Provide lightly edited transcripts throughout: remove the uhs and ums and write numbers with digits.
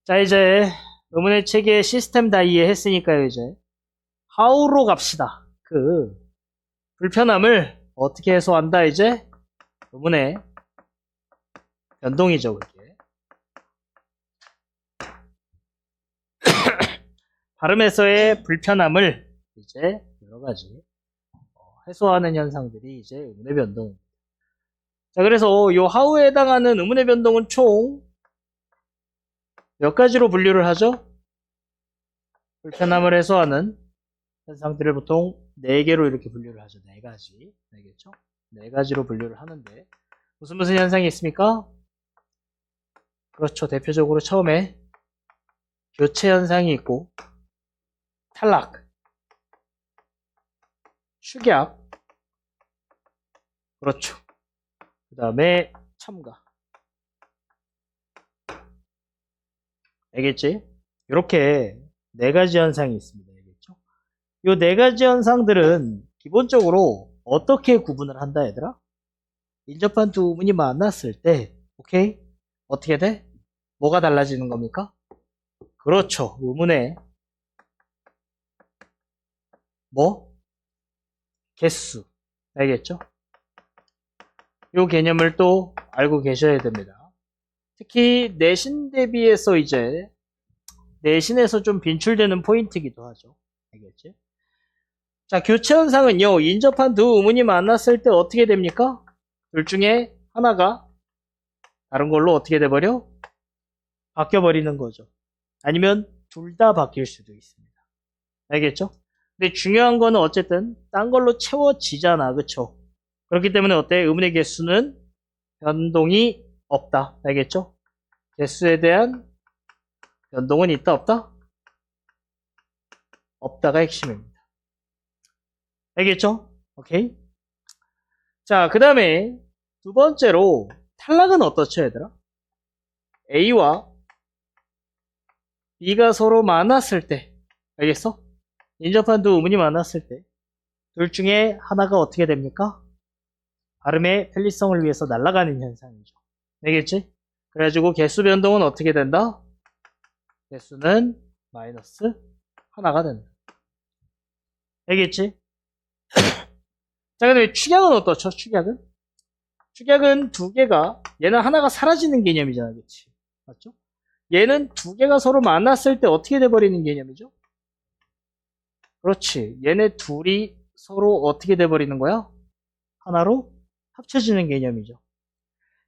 자, 이제 의문의 체계 시스템 다 이해했으니까요. 이제 how로 갑시다. 그 불편함을 어떻게 해소한다. 이제 의문의 변동이죠. 그게 발음에서의 불편함을 이제 여러 가지 해소하는 현상들이 이제 의문의 변동. 자, 그래서 요 how에 해당하는 의문의 변동은 총 몇 가지로 분류를 하죠? 불편함을 해소하는 현상들을 보통 4개로 이렇게 분류를 하죠. 4가지. 4개죠? 4가지로 분류를 하는데 무슨 현상이 있습니까? 그렇죠. 대표적으로 처음에 교체 현상이 있고 탈락, 축약, 그렇죠. 그 다음에 첨가. 알겠지? 이렇게 4가지 현상이 있습니다. 알겠죠? 이 4가지 현상들은 기본적으로 어떻게 구분을 한다, 얘들아? 인접한 두 의문이 만났을 때, 오케이? 어떻게 돼? 뭐가 달라지는 겁니까? 그렇죠. 의문의 뭐? 개수. 알겠죠? 이 개념을 또 알고 계셔야 됩니다. 특히 내신 대비해서 이제 내신에서 좀 빈출되는 포인트이기도 하죠. 알겠지? 자, 교체 현상은요, 인접한 두 의문이 만났을 때 어떻게 됩니까? 둘 중에 하나가 다른 걸로 어떻게 돼버려? 바뀌어버리는 거죠. 아니면 둘 다 바뀔 수도 있습니다. 알겠죠? 근데 중요한 거는 어쨌든 딴 걸로 채워지잖아. 그쵸? 그렇기 때문에 어때? 의문의 개수는 변동이 없다. 알겠죠? 개수에 대한 변동은 있다, 없다? 없다가 핵심입니다. 알겠죠? 오케이? 자, 그 다음에 두 번째로 탈락은 어떻죠, 얘들아? A와 B가 서로 만났을 때, 알겠어? 인접한 두 의문이 만났을 때, 둘 중에 하나가 어떻게 됩니까? 발음의 편리성을 위해서 날아가는 현상이죠. 알겠지? 그래가지고 개수 변동은 어떻게 된다? 개수는 마이너스 하나가 된다. 알겠지? 자, 그 다음에 축약은 어떻죠? 축약은? 축약은 두 개가, 얘는 하나가 사라지는 개념이잖아. 그치? 맞죠? 얘는 두 개가 서로 만났을 때 어떻게 돼버리는 개념이죠? 그렇지. 얘네 둘이 서로 어떻게 돼버리는 거야? 하나로 합쳐지는 개념이죠.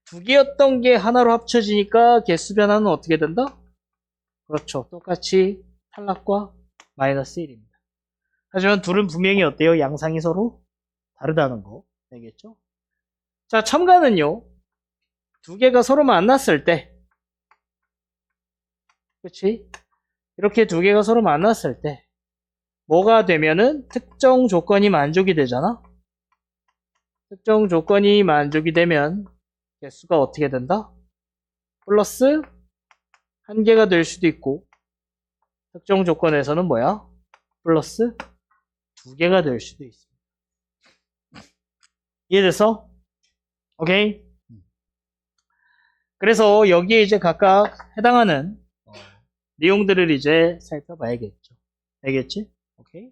두 개였던 게 하나로 합쳐지니까 개수 변화는 어떻게 된다? 그렇죠. 똑같이 탈락과 마이너스 1입니다. 하지만 둘은 분명히 어때요? 양상이 서로 다르다는 거. 알겠죠? 자, 첨가는요. 두 개가 서로 만났을 때, 그치? 이렇게 두 개가 서로 만났을 때, 뭐가 되면은 특정 조건이 만족이 되잖아? 특정 조건이 만족이 되면 개수가 어떻게 된다? 플러스 한 개가 될 수도 있고, 특정 조건에서는 뭐야? 플러스 두 개가 될 수도 있습니다. 이해됐어? 오케이? 그래서 여기에 이제 각각 해당하는 내용들을 이제 살펴봐야겠죠. 알겠지? 오케이?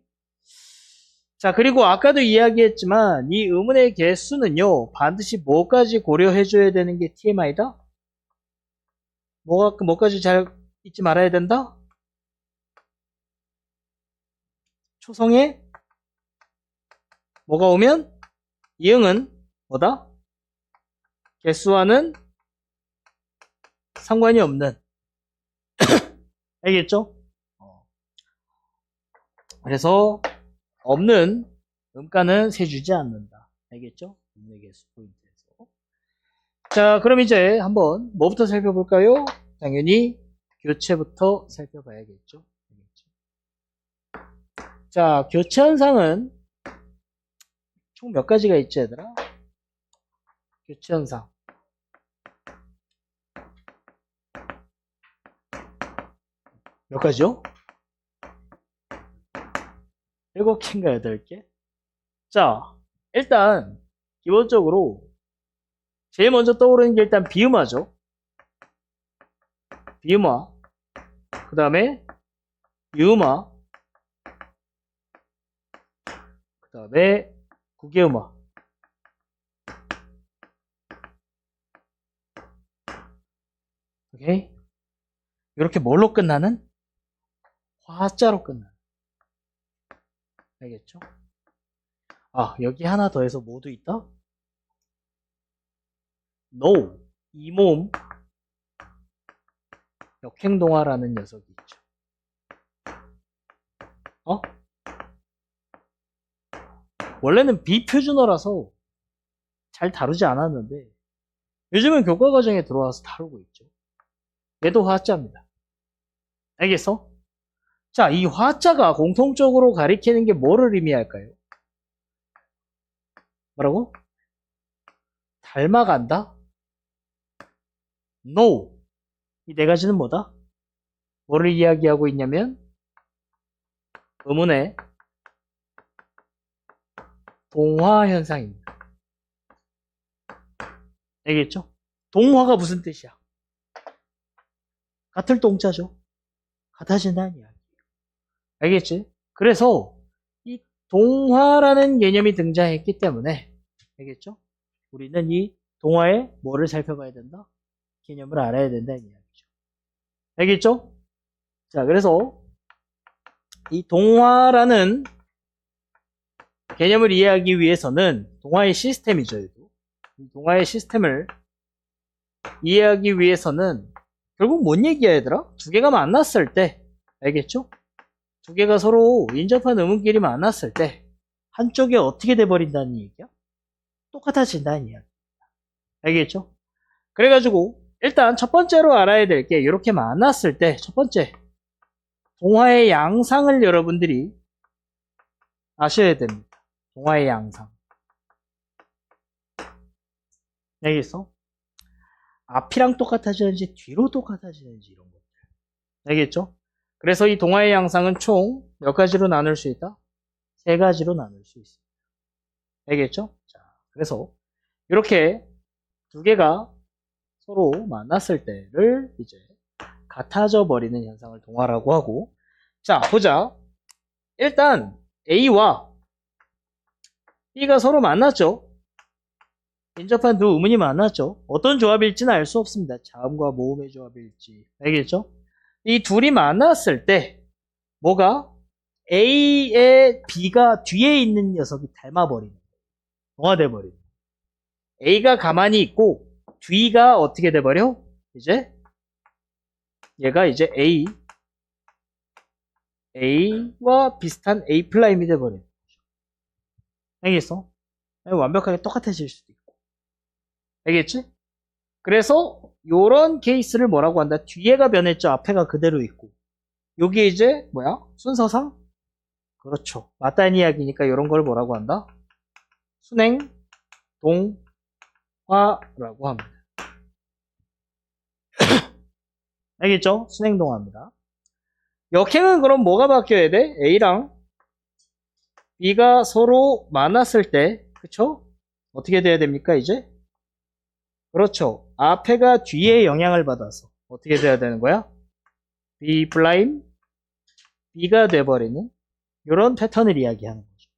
자, 그리고 아까도 이야기했지만 이 의문의 개수는요, 반드시 뭐까지 고려해줘야 되는 게 TMI다? 뭐까지 잘 잊지 말아야 된다? 초성에 뭐가 오면 이응은 뭐다? 개수와는 상관이 없는. 알겠죠? 그래서 없는 음가는 세주지 않는다. 알겠죠? 의문의 개수 포인트에서. 자, 그럼 이제 한번 뭐부터 살펴볼까요? 당연히 교체부터 살펴봐야겠죠. 자, 교체 현상은 총 몇 가지가 있지, 얘들아? 교체 현상. 몇 가지요? 7개인가 8개? 자, 일단 기본적으로 제일 먼저 떠오르는 게 일단 비음화죠. 비음화. 그 다음에 유음화, 그 다음에 국외음화. 오케이? 이렇게 뭘로 끝나는? 화자로 끝나는. 알겠죠? 아, 여기 하나 더해서 뭐도 있다? No, 이 모음 역행동화라는 녀석이 있죠. 원래는 비표준어라서 잘 다루지 않았는데 요즘은 교과과정에 들어와서 다루고 있죠. 얘도 화자입니다. 알겠어? 자, 이 화자가 공통적으로 가리키는 게 뭐를 의미할까요? 뭐라고? 닮아간다? No. 이 네 가지는 뭐다? 뭐를 이야기하고 있냐면 의문의 동화 현상입니다. 알겠죠? 동화가 무슨 뜻이야? 같을 동자죠. 같아진다는 이야기. 알겠지? 그래서 이 동화라는 개념이 등장했기 때문에 알겠죠? 우리는 이 동화의 뭐를 살펴봐야 된다? 개념을 알아야 된다는 이야기죠. 알겠죠? 자, 그래서 이 동화라는 개념을 이해하기 위해서는 동화의 시스템이죠. 이 동화의 시스템을 이해하기 위해서는 결국 뭔 얘기야 얘들아? 두 개가 만났을 때 알겠죠? 두 개가 서로 인접한 음운끼리 만났을 때 한쪽이 어떻게 돼버린다는 얘기야? 똑같아진다는 이야기. 알겠죠? 그래가지고 일단 첫 번째로 알아야 될 게 이렇게 만났을 때 첫 번째 동화의 양상을 여러분들이 아셔야 됩니다. 동화의 양상. 알겠어? 앞이랑 똑같아지는지 뒤로 똑같아지는지 이런 것들. 알겠죠? 그래서 이 동화의 양상은 총 몇 가지로 나눌 수 있다? 세 가지로 나눌 수 있습니다. 알겠죠? 자, 그래서 이렇게 두 개가 서로 만났을 때를 이제 같아져 버리는 현상을 동화라고 하고, 자, 보자. 일단 A와 B가 서로 만났죠. 인접한 두 음운이 만났죠. 어떤 조합일지는 알 수 없습니다. 자음과 모음의 조합일지. 알겠죠? 이 둘이 만났을 때 뭐가? A의 B가 뒤에 있는 녀석이 닮아버리는 거예요. 동화돼 버리는 거예요. A가 가만히 있고 뒤가 어떻게 돼버려? 이제 얘가 이제 A와 비슷한 A'이 돼버려요. 알겠어? 완벽하게 똑같아질 수도 있고. 알겠지? 그래서 요런 케이스를 뭐라고 한다? 뒤에가 변했죠. 앞에가 그대로 있고. 요게 이제 뭐야? 순서상? 그렇죠. 맞다는 이야기니까 이런 걸 뭐라고 한다? 순행 동화라고 합니다. 알겠죠? 순행 동화입니다. 역행은 그럼 뭐가 바뀌어야 돼? A랑 B가 서로 만났을 때, 그쵸? 어떻게 돼야 됩니까, 이제? 그렇죠. 앞에가 뒤에 영향을 받아서 어떻게 돼야 되는 거야? B 플라임 B가 돼버리는 이런 패턴을 이야기하는 거죠.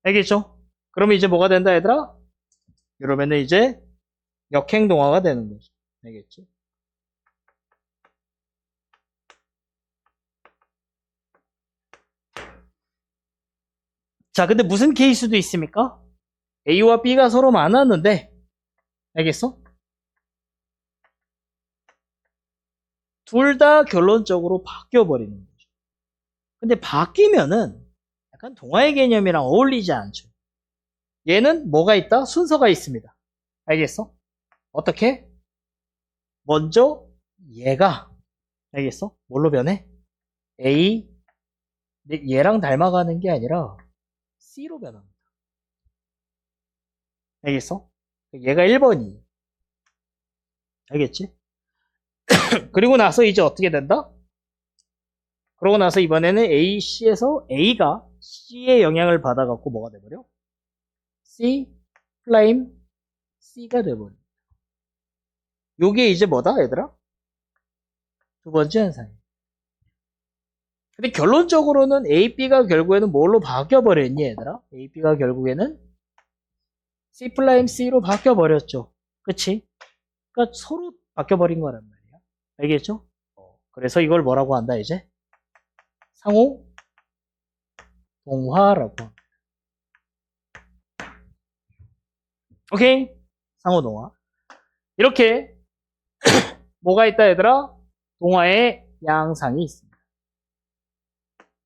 알겠죠? 그러면 이제 뭐가 된다, 얘들아? 이러면은 이제 역행 동화가 되는 거죠. 알겠지? 자, 근데 무슨 케이스도 있습니까? A와 B가 서로 만났는데, 알겠어? 둘 다 결론적으로 바뀌어버리는 거죠. 근데 바뀌면은 약간 동화의 개념이랑 어울리지 않죠. 얘는 뭐가 있다? 순서가 있습니다. 알겠어? 어떻게? 먼저 얘가, 알겠어? 뭘로 변해? A, 근데 얘랑 닮아가는 게 아니라 C로 변합니다. 알겠어? 얘가 1번이. 알겠지? 그리고 나서 이제 어떻게 된다? 그러고 나서 이번에는 A, C에서 A가 C의 영향을 받아갖고 뭐가 돼버려? C 플라임 C가 돼버려. 요게 이제 뭐다, 얘들아? 두 번째 현상이에요. 근데 결론적으로는 A, B가 결국에는 뭘로 바뀌어버렸니, 얘들아? A, B가 결국에는 C+C로 바뀌어버렸죠. 그치? 그러니까 서로 바뀌어버린 거란 말이야. 알겠죠? 그래서 이걸 뭐라고 한다, 이제? 상호 동화라고 합니다. 오케이? 상호 동화. 이렇게 뭐가 있다, 얘들아? 동화의 양상이 있습니다.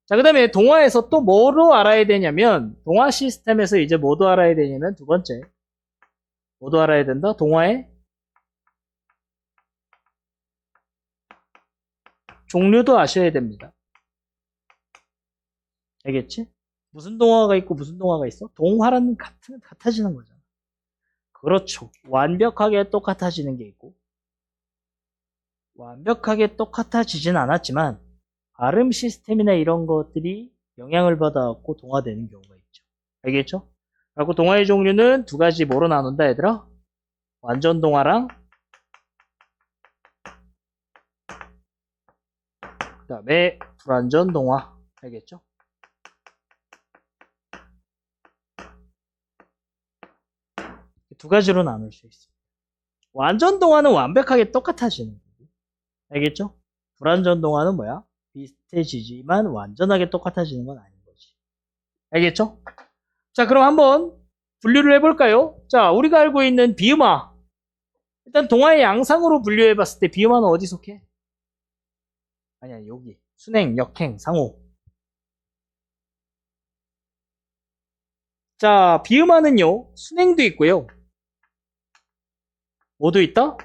자, 그 다음에 동화에서 또 뭐로 알아야 되냐면, 동화 시스템에서 이제 뭐도 알아야 되냐면, 두 번째. 뭐도 알아야 된다? 동화의 종류도 아셔야 됩니다. 알겠지? 무슨 동화가 있고 무슨 동화가 있어? 동화라는 같아지는 거잖아. 그렇죠. 완벽하게 똑같아지는 게 있고, 완벽하게 똑같아지진 않았지만, 발음 시스템이나 이런 것들이 영향을 받아갖고 동화되는 경우가 있죠. 알겠죠? 그리고 동화의 종류는 두 가지 뭐로 나눈다, 얘들아? 완전 동화랑 그 다음에 불완전 동화. 알겠죠? 두 가지로 나눌 수 있습니다. 완전 동화는 완벽하게 똑같아지는 거고. 알겠죠? 불완전 동화는 뭐야? 비슷해지지만 완전하게 똑같아지는 건 아닌 거지. 알겠죠? 자, 그럼 한번 분류를 해볼까요? 자, 우리가 알고 있는 비음화. 일단 동화의 양상으로 분류해봤을 때 비음화는 어디 속해? 아니야, 여기. 순행, 역행, 상호. 자, 비음화는요, 순행도 있고요. 뭐도 있다?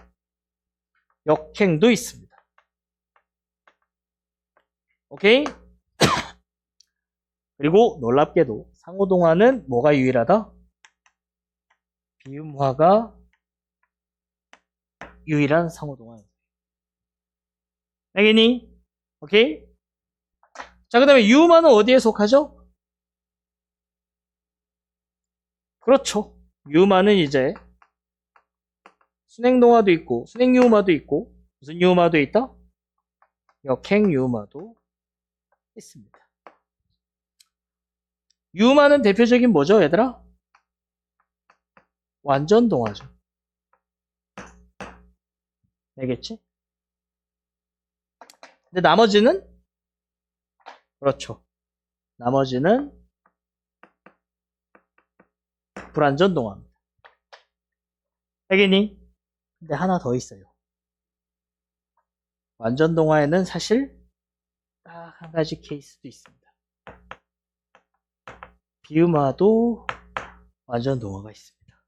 역행도 있습니다. 오케이? 그리고 놀랍게도 상호동화는 뭐가 유일하다? 비음화가 유일한 상호동화입니다. 알겠니? 오케이? 자, 그 다음에 유음화는 어디에 속하죠? 그렇죠. 유음화는 이제 순행동화도 있고 순행유음화도 있고 무슨 유음화도 있다? 역행유음화도 있습니다. 유음화는 대표적인 뭐죠, 얘들아? 완전 동화죠. 알겠지? 근데 나머지는? 그렇죠. 나머지는 불완전 동화입니다. 알겠니? 근데 하나 더 있어요. 완전 동화에는 사실 딱 한 가지 케이스도 있습니다. 비음화도 완전 동화가 있습니다.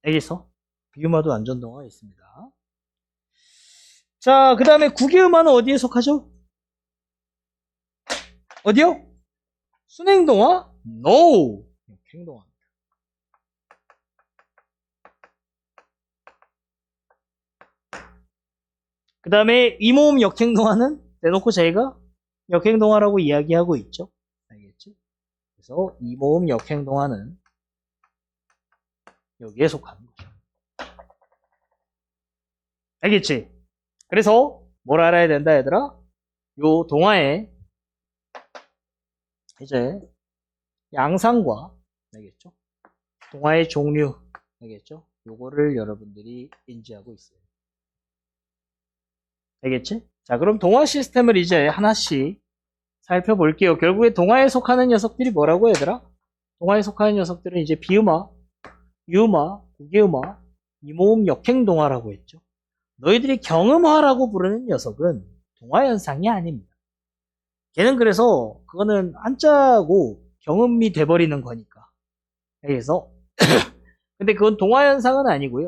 알겠어? 비음화도 완전 동화가 있습니다. 자, 그 다음에 국외음화는 어디에 속하죠? 어디요? 순행동화? No! 행동화. 그 다음에 이모음 역행동화는 대놓고 저희가 역행동화라고 이야기하고 있죠. 알겠지? 그래서 이모음 역행동화는 여기에 속하는 거죠. 알겠지? 그래서 뭘 알아야 된다, 얘들아? 요 동화의 이제 양상과, 알겠죠? 동화의 종류, 알겠죠? 요거를 여러분들이 인지하고 있어요. 알겠지? 자, 그럼 동화 시스템을 이제 하나씩 살펴볼게요. 결국에 동화에 속하는 녀석들이 뭐라고, 얘들아? 동화에 속하는 녀석들은 이제 비음화, 유음화, 국외음화, 이모음 역행동화라고 했죠. 너희들이 경음화라고 부르는 녀석은 동화현상이 아닙니다. 걔는 그래서 그거는 한자고 경음이 돼버리는 거니까. 그래서 근데 그건 동화현상은 아니고요.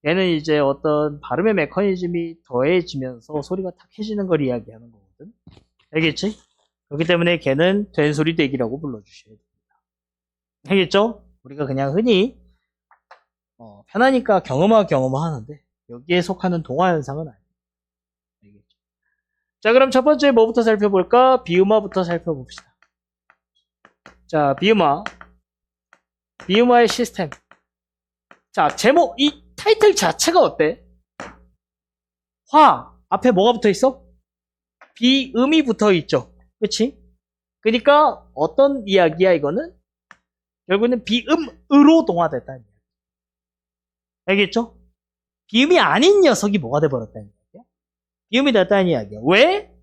얘는 이제 어떤 발음의 메커니즘이 더해지면서 소리가 탁해지는 걸 이야기하는 거거든. 알겠지? 그렇기 때문에 걔는 된소리 대기라고 불러주셔야 됩니다. 알겠죠? 우리가 그냥 흔히 편하니까 경음화 하는데 여기에 속하는 동화현상은 아니에요. 알겠죠? 자, 그럼 첫 번째 뭐부터 살펴볼까? 비음화부터 살펴봅시다. 자, 비음화의 시스템. 자, 제목, 이 타이틀 자체가 어때? 화, 앞에 뭐가 붙어 있어? 비음이 붙어 있죠. 그치? 그러니까 어떤 이야기야 이거는? 결국에는 비음으로 동화됐다는 이야기. 알겠죠? 비음이 아닌 녀석이 뭐가 돼버렸다는 이야기야? 비음이 됐다는 이야기야. 왜?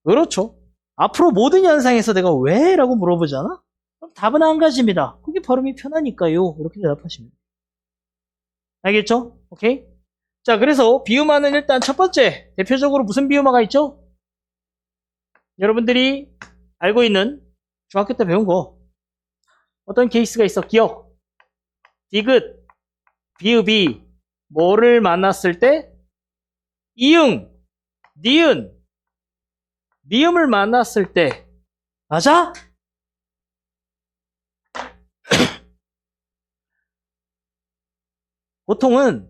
그렇죠. 앞으로 모든 현상에서 내가 왜? 라고 물어보잖아? 그럼 답은 한 가지입니다. 그게 발음이 편하니까요. 이렇게 대답하시면 돼요. 알겠죠? 오케이? 자, 그래서 비음화는 일단 첫 번째, 대표적으로 무슨 비음화가 있죠? 여러분들이 알고 있는 중학교 때 배운 거. 어떤 케이스가 있어? 기억. 디귿, 비읍이 뭐를 만났을 때? 이응, 니은, 니음을 만났을 때. 맞아? 보통은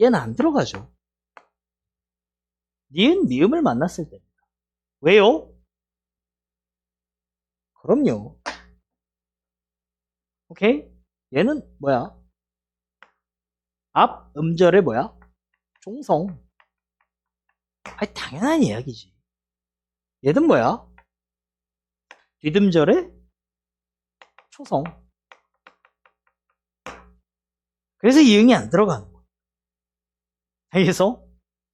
얘는 안 들어가죠. 니은, 니음을 만났을 때입니다. 왜요? 그럼요. 오케이? 얘는 뭐야? 앞 음절에 뭐야? 종성. 아니, 당연한 이야기지. 얘는 뭐야? 뒷음절에 초성. 그래서 이응이 안 들어가는 거야. 알겠어?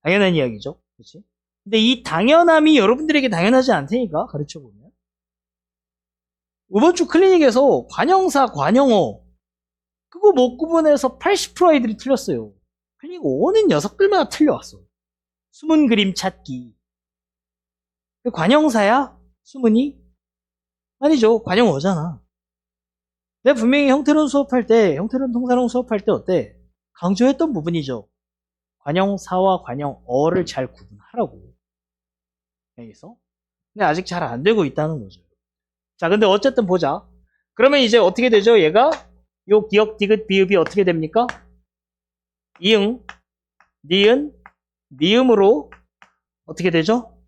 당연한 이야기죠. 그렇지? 근데 이 당연함이 여러분들에게 당연하지 않다니까, 가르쳐보면. 이번 주 클리닉에서 관형사, 관형어, 그거 못 구분해서 80% 아이들이 틀렸어요. 클리닉 5는 녀석들마다 틀려왔어. 숨은 그림 찾기. 관형사야? 숨은이? 아니죠. 관형어잖아. 내가 분명히 형태론 수업할 때, 형태론 통사론 수업할 때 어때? 강조했던 부분이죠. 관형사와 관형어를 잘 구분하라고. 알겠어? 근데 아직 잘 안 되고 있다는 거죠. 자, 근데 어쨌든 보자. 그러면 이제 어떻게 되죠? 얘가 요 기역, 디귿, 비읍이 어떻게 됩니까? 이응, 니은, 니음으로 어떻게 되죠?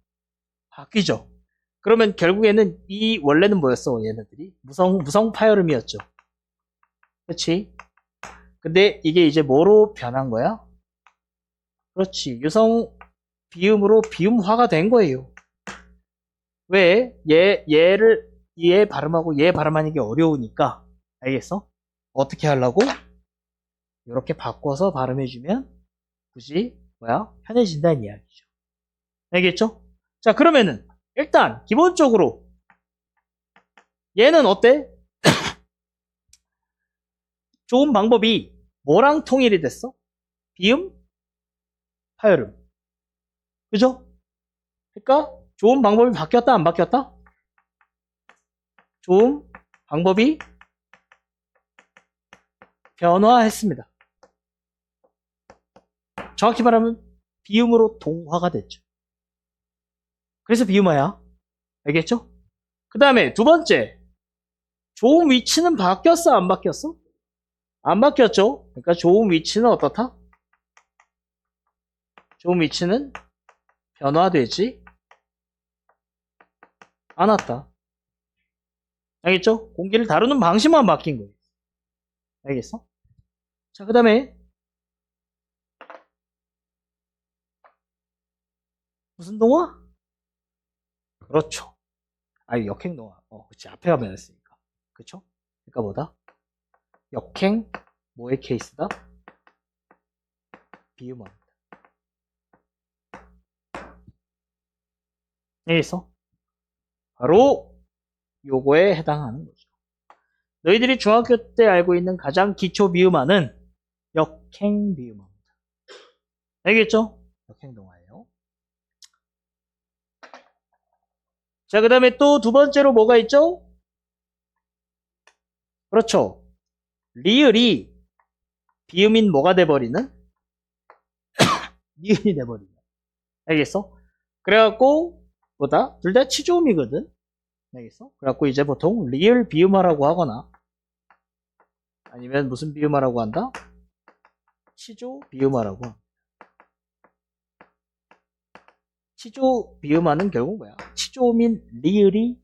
바뀌죠. 그러면 결국에는 이 원래는 뭐였어? 얘네들이 무성 파열음이었죠. 그렇지? 근데 이게 이제 뭐로 변한 거야? 그렇지. 유성 비음으로 비음화가 된 거예요. 왜? 얘 발음하고 얘 발음하는 게 어려우니까. 알겠어? 어떻게 하려고? 이렇게 바꿔서 발음해주면 굳이 뭐야? 편해진다는 이야기죠. 알겠죠? 자, 그러면은 일단 기본적으로 얘는 어때? 좋은 방법이 뭐랑 통일이 됐어? 비음, 파열음. 그죠? 그러니까 좋은 방법이 바뀌었다, 안 바뀌었다? 좋은 방법이 변화했습니다. 정확히 말하면 비음으로 동화가 됐죠. 그래서 비음화야. 알겠죠? 그 다음에 두 번째, 좋은 위치는 바뀌었어, 안 바뀌었어? 안 바뀌었죠? 그러니까 좋은 위치는 어떻다? 좋은 위치는 변화되지 않았다. 알겠죠? 공기를 다루는 방식만 바뀐 거예요. 알겠어? 자, 그 다음에 무슨 동화? 그렇죠. 역행 동화. 그치. 앞에 가면 했으니까. 그쵸? 그러니까 뭐다? 역행, 뭐의 케이스다? 비음화입니다. 알겠어? 바로 요거에 해당하는 거죠. 너희들이 중학교 때 알고 있는 가장 기초 비음화는 역행 비음화입니다. 알겠죠? 역행 동화예요. 자, 그 다음에 또 두 번째로 뭐가 있죠? 그렇죠. 리을이 비음인 뭐가 돼버리는? 니은이 돼버리는. 알겠어? 그래갖고 뭐다? 둘 다 치조음이거든. 알겠어? 그래갖고 이제 보통 리을 비음화라고 하거나 아니면 무슨 비음화라고 한다? 치조 비음화라고 합니다. 치조 비음화는 결국 뭐야? 치조음인 리을이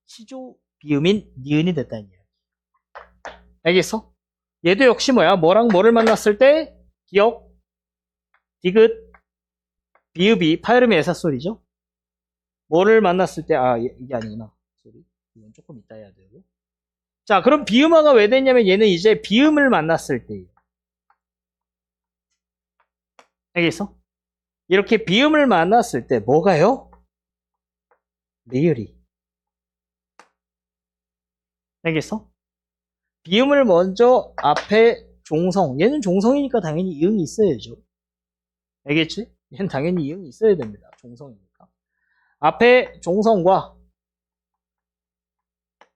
치조 비음인 니은이 됐다는 이야기. 알겠어? 얘도 역시 뭐야? 뭐랑 뭐를 만났을 때 기억, 디귿, 비읍이 파열음의 애사소리죠. 뭐를 만났을 때 이게 아니구나. 소리. 이건 조금 이따 해야 되고. 자, 그럼 비음화가 왜 됐냐면 얘는 이제 비음을 만났을 때예요. 알겠어? 이렇게 비음을 만났을 때 뭐가요? 리을이. 알겠어? 비음을 먼저 앞에 종성. 얘는 종성이니까 당연히 이응이 있어야죠. 알겠지? 얘는 당연히 이응이 있어야 됩니다. 종성이니까. 앞에 종성과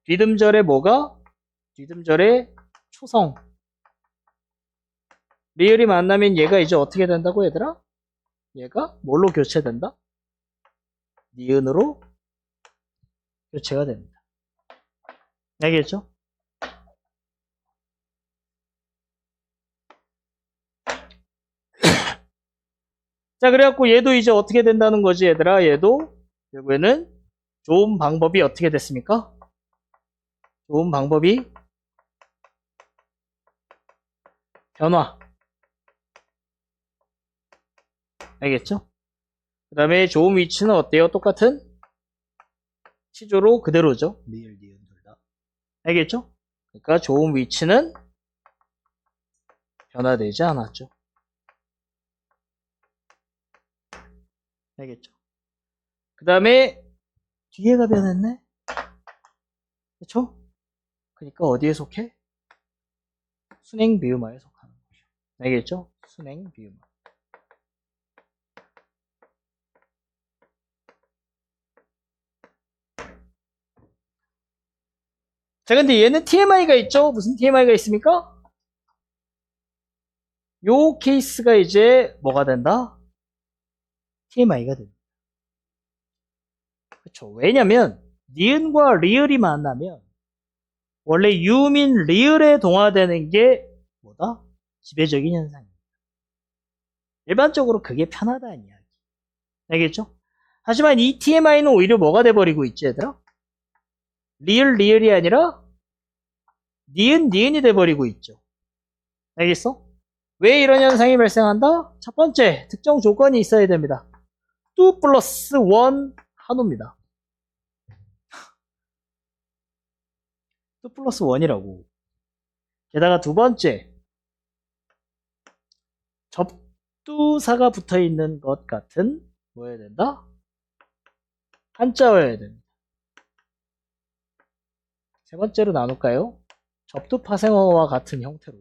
뒤듬절에 뭐가? 뒤듬절에 초성. 리을이 만나면 얘가 이제 어떻게 된다고 얘들아? 얘가 뭘로 교체된다? 니은으로 교체가 됩니다. 알겠죠? 자, 그래갖고 얘도 이제 어떻게 된다는 거지, 얘들아? 얘도 결국에는 좋은 방법이 어떻게 됐습니까? 좋은 방법이 변화. 알겠죠? 그 다음에 좋은 위치는 어때요? 똑같은 시조로 그대로죠. 리을, 니은 둘 다. 알겠죠? 그러니까 좋은 위치는 변화되지 않았죠. 알겠죠? 그 다음에 뒤에가 변했네? 그쵸? 그러니까 어디에 속해? 순행 비음화에 속하는 거죠. 알겠죠? 순행 비음화. 자, 근데 얘는 TMI가 있죠? 무슨 TMI가 있습니까? 요 케이스가 이제 뭐가 된다? TMI가 된다. 그쵸. 왜냐면 니은과 리을이 만나면 원래 유민 리을에 동화되는 게 뭐다? 지배적인 현상입니다. 일반적으로 그게 편하다는 이야기. 알겠죠? 하지만 이 TMI는 오히려 뭐가 돼버리고 있지, 얘들아? 리을, 리을이 아니라 니은, 니은이 돼버리고 있죠. 알겠어? 왜 이런 현상이 발생한다? 첫 번째, 특정 조건이 있어야 됩니다. 2 플러스 1 한호입니다. 2 플러스 1이라고. 게다가 두 번째, 접두사가 붙어 있는 것 같은 뭐여야 된다? 한자어여야 됩니다. 세 번째로 나눌까요? 접두 파생어와 같은 형태로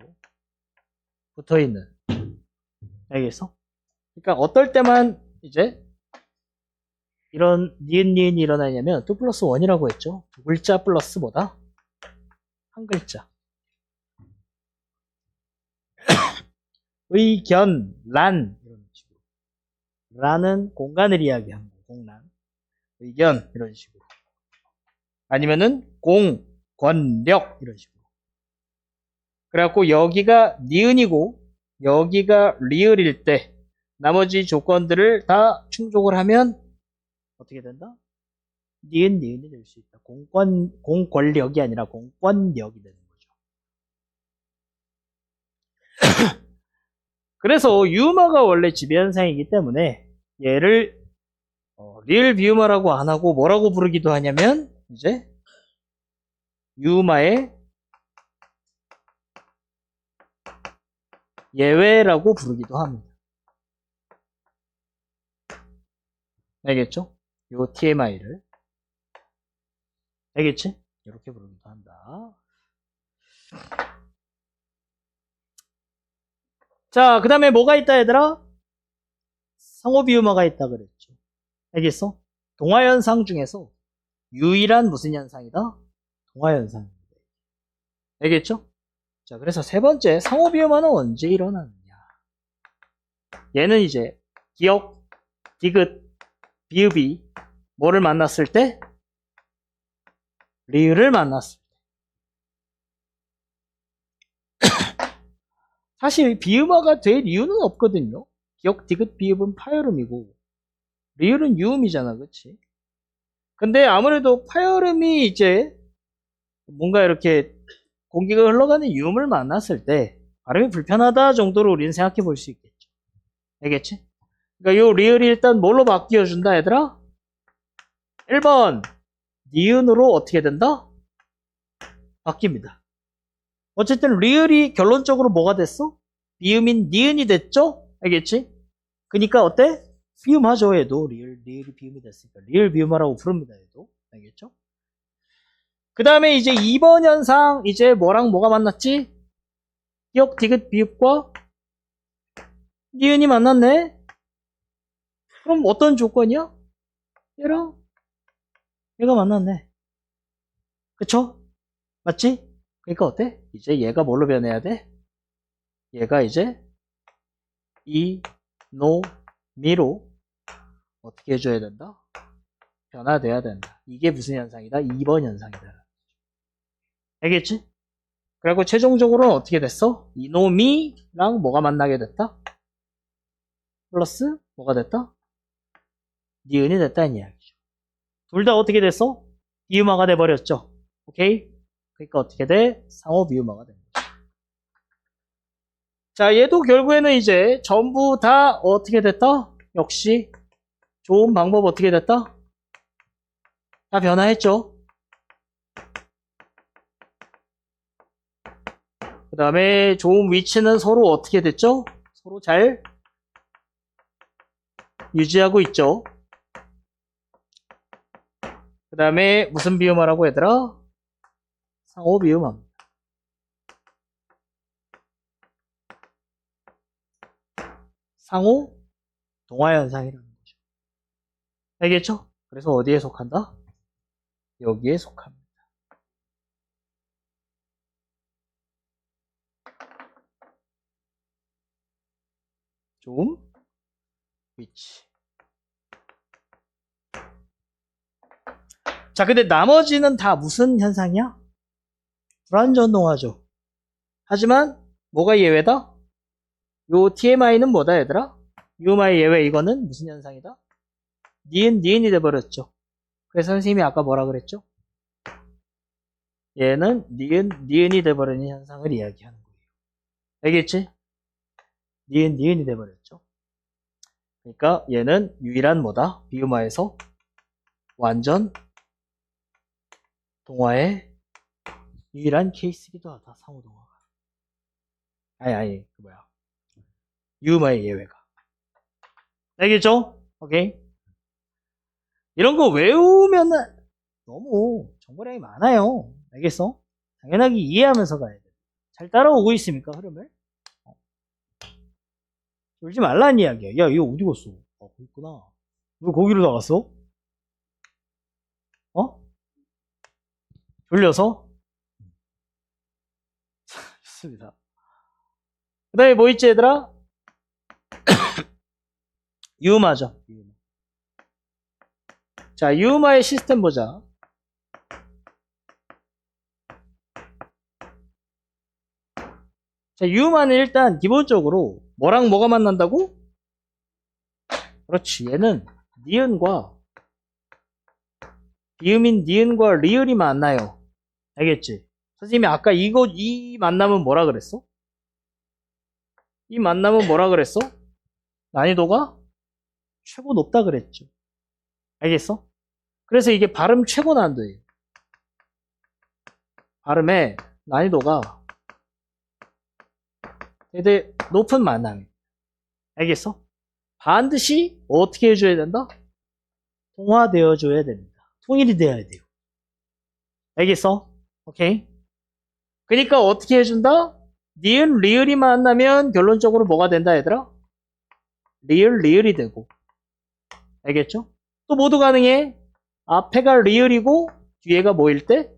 붙어 있는. 알겠어? 그러니까 어떨 때만 이제 이런 니은이 일어나냐면 2 플러스 1이라고 했죠. 두 글자 플러스 뭐다? 한 글자. 의견, 란 이런 식으로. 란은 공간을 이야기하는 거. 공란. 의견 이런 식으로. 아니면은 공, 권력 이런 식으로. 그래갖고 여기가 니은이고 여기가 리을일 때 나머지 조건들을 다 충족을 하면 어떻게 된다? 니은, 니은이 될 수 있다. 공권력이 아니라 공권력이 되는 거죠. 그래서 유마가 원래 지배현상이기 때문에 얘를 리을 비유마라고 안 하고 뭐라고 부르기도 하냐면 이제 유마의 예외라고 부르기도 합니다. 알겠죠? 요 TMI를. 알겠지? 이렇게 부르기도 한다. 자, 그 다음에 뭐가 있다, 얘들아? 상호비유마가 있다 그랬죠. 알겠어? 동화현상 중에서 유일한 무슨 현상이다? 동화현상입니다. 알겠죠? 자, 그래서 세 번째, 상호비유마는 언제 일어나느냐? 얘는 이제 기역, 디귿, 비읍이 뭐를 만났을 때? 리을을 만났을 때. 사실 비음화가 될 이유는 없거든요. 기역, 디귿, 비읍은 파열음이고 리을은 유음이잖아, 그치? 근데 아무래도 파열음이 이제 뭔가 이렇게 공기가 흘러가는 유음을 만났을 때 발음이 불편하다 정도로 우리는 생각해 볼 수 있겠죠. 알겠지? 그러니까 요 리을이 일단 뭘로 바뀌어준다, 얘들아? 1번, 니은으로 어떻게 된다? 바뀝니다. 어쨌든 리을이 결론적으로 뭐가 됐어? 비음인 니은이 됐죠? 알겠지? 그니까 어때? 비음하죠, 얘도. 리을이 비음이 됐으니까. 리을 비음하라고 부릅니다, 얘도. 알겠죠? 그 다음에 이제 2번 현상, 이제 뭐랑 뭐가 만났지? 기역, 디귿, 비읍과 니은이 만났네? 그럼 어떤 조건이야? 얘랑 얘가 만났네. 그쵸? 맞지? 그러니까 어때? 이제 얘가 뭘로 변해야 돼? 얘가 이제 이, 노, 미로 어떻게 해줘야 된다? 변화돼야 된다. 이게 무슨 현상이다? 2번 현상이다. 알겠지? 그리고 최종적으로는 어떻게 됐어? 이노미랑 뭐가 만나게 됐다? 플러스 뭐가 됐다? 니은이 됐다는 이야기죠. 둘 다 어떻게 됐어? 비음화가 돼버렸죠. 오케이? 그러니까 어떻게 돼? 상호 비음화가 된 거죠. 자, 얘도 결국에는 이제 전부 다 어떻게 됐다? 역시 좋은 방법 어떻게 됐다? 다 변화했죠. 그 다음에 좋은 위치는 서로 어떻게 됐죠? 서로 잘 유지하고 있죠. 그 다음에 무슨 비음화라고 얘들아? 상호 비음화입니다. 상호 동화현상이라는 거죠. 알겠죠? 그래서 어디에 속한다? 여기에 속합니다. 좋은 위치. 자, 근데 나머지는 다 무슨 현상이야? 불완전동화죠. 하지만 뭐가 예외다? 요 TMI는 뭐다, 얘들아? UMI 예외 이거는 무슨 현상이다? 니은이 돼버렸죠. 그래서 선생님이 아까 뭐라 그랬죠? 얘는 니은이 돼버리는 현상을 이야기하는 거예요. 알겠지? 니은이 돼버렸죠. 그러니까 얘는 유일한 뭐다? 비음화에서 완전 동화의 유일한 케이스이기도 하다. 상호동화가. 그 뭐야. 유음화의 예외가. 알겠죠? 오케이. 이런 거 외우면은 너무 정보량이 많아요. 알겠어? 당연하게 이해하면서 가야 돼. 잘 따라오고 있습니까, 흐름을? 졸지 말라는 이야기야. 야, 이거 어디 갔어? 거기 있구나. 왜 거기로 나갔어? 어? 졸려서? 좋습니다. 그 다음에 뭐 있지, 얘들아? 유음화죠. 유음화. 자, 유음화의 시스템 보자. 자, 유음화는 일단 기본적으로 뭐랑 뭐가 만난다고? 그렇지. 얘는 니은과 비음인 니은과 리을이 만나요. 알겠지? 선생님이 아까 이 만남은 뭐라 그랬어? 이 만남은 뭐라 그랬어? 난이도가 최고 높다 그랬죠. 알겠어? 그래서 이게 발음 최고 난도예요. 발음의 난이도가 되게 높은 만남이에요. 알겠어? 반드시 어떻게 해줘야 된다? 통화되어줘야 됩니다. 통일이 되어야 돼요. 알겠어? 오케이? 그러니까 어떻게 해준다? 니은, 리을이 만나면 결론적으로 뭐가 된다, 얘들아? 리을이 되고. 알겠죠? 또 모두 가능해. 앞에가 리을이고 뒤에가 뭐일 때?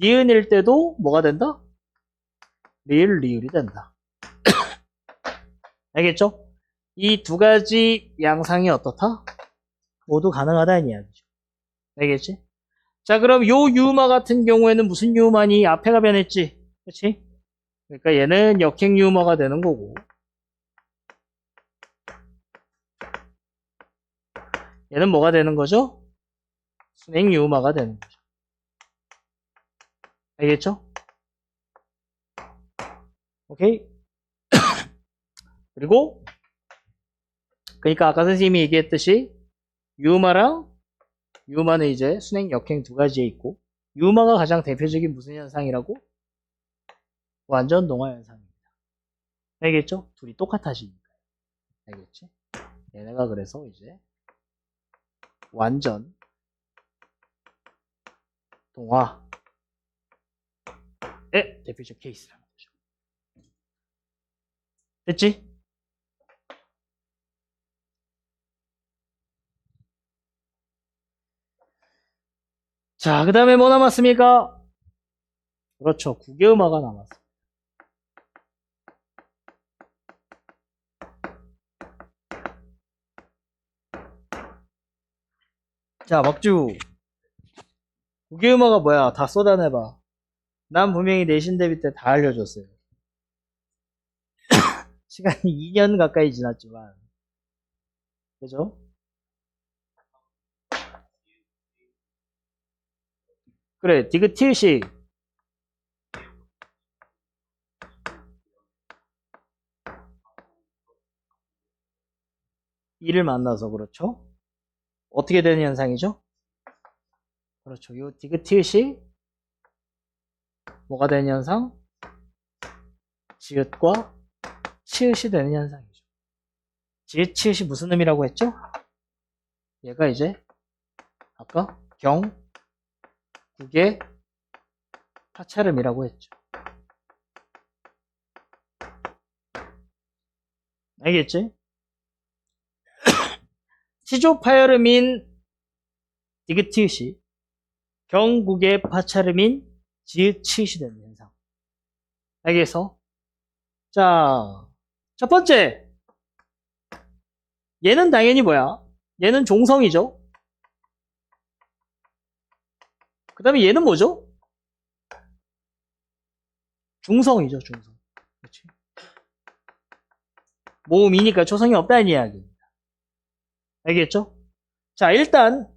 니은일 때도 뭐가 된다? 리을이 된다. 알겠죠? 이 두 가지 양상이 어떻다? 모두 가능하다는 이야기죠. 알겠지? 자, 그럼 요 유마 같은 경우에는 무슨 유마니? 앞에가 변했지. 그렇지? 그러니까 얘는 역행 유마가 되는 거고. 얘는 뭐가 되는 거죠? 순행 유마가 되는 거죠. 알겠죠? 그리고 그러니까 아까 선생님이 얘기했듯이 유마랑 유마는 이제 순행 역행 두 가지에 있고 유마가 가장 대표적인 무슨 현상이라고? 완전 동화 현상입니다. 알겠죠? 둘이 똑같아지니까. 알겠지? 얘네가 그래서 이제 완전 동화의 대표적 케이스라는 거죠. 됐지? 자, 그 다음에 뭐 남았습니까? 그렇죠. 국외음화가 남았어요. 자, 막주. 국외음화가 뭐야? 다 쏟아내봐. 난 분명히 내신 대비 때 다 알려줬어요. 시간이 2년 가까이 지났지만. 그죠? 그래, 디귿티읕이 이를 만나서 그렇죠? 어떻게 되는 현상이죠? 그렇죠. 요 디귿티읕이 뭐가 되는 현상? 지읒과 치읒이 되는 현상이죠. 지읒, 치읒이 무슨 의미라고 했죠? 얘가 이제 아까 경국의 파찰음이라고 했죠. 알겠지? 시조파열음인 디귿티읕이 경국의 파찰음인 지읒, 치읒이 되는 현상. 알겠어? 자, 첫 번째. 얘는 당연히 뭐야? 얘는 종성이죠? 그 다음에 얘는 뭐죠? 중성이죠, 중성. 그렇지? 모음이니까 초성이 없다는 이야기입니다. 알겠죠? 자, 일단